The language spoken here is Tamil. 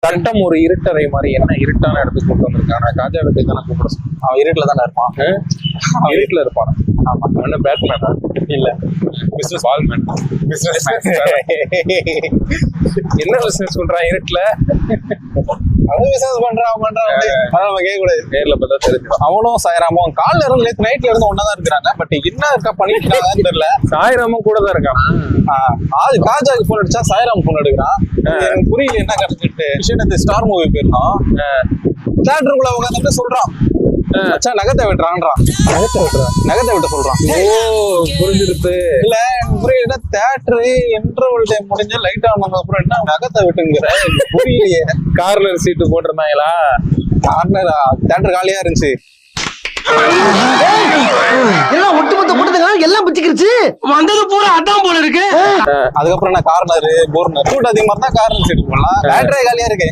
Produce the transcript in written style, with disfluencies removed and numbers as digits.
சட்டம் ஒரு இருட்டறை மாதிரி என்ன இருட்டான இடத்துக்கு கூட்டு வந்திருக்காங்க. காஜா வீட்டுக்கு தானே கூப்பிட சொன்னாங்க. அவன் இருட்டுல தானே இருப்பான். இருட்டுல இருப்பான். ஆமா, என்ன பேட்மேனா? இல்ல, பிசினஸ் வால்மேன். பிசினஸ் என்ன பிசினஸ் பண்றான் இருட்டுல? அவன் பிசினஸ் பண்றான் நம்ம கேட்க கூடாது. நேர்ல பார்த்தா தெரிஞ்சிடும். அவனும் சாயராமும் காலைல இருந்து நேற்று நைட்ல இருந்து ஒன்னாதான் இருக்கிறாங்க. பட் என்ன இருக்கா பண்ணிட்டு இருக்காங்கன்னு தெரியல. சாயிராமும் கூட தான் இருக்கான். அது காஜாக்கு போன் அடிச்சா சாயராம் போன் எடுக்கிறான். எனக்கு புரியல என்ன கிடைச்சிட்டு விஷயம். ஸ்டார் மூவி போயிருந்தோம். தியேட்டருக்குள்ள உட்காந்துட்டு சொல்றான், மச்சான் நகத்தை வெட்டுறான்றான். நகத்தை வெட்ட சொல்றான். ஓ, புரிஞ்சிருச்சு. இல்ல புரியல. தியேட்டரு இன்டர்வல் டைம் முடிஞ்ச லைட் ஆன் பண்ண அப்புறம் என்ன நகத்தை வெட்டுங்கிற புரியலையே. கார்னர் சீட்டு போட்டிருந்தாங்களா? கார்னரா? தியேட்டர் காலியா இருந்துச்சு. எல்லாம் ஒட்டுமொத்த கூட்டத்துக்காக எல்லாம் பிச்சுக்கிருச்சு. வந்தது பூரா அதான் போல இருக்கு. அதுக்கப்புறம் என்ன கார்னரு போர்னர் கூட்டம் அதிகமா இருந்தா கார்னர் சீட்டு போடலாம். தியேட்டரே காலியா இருக்கு.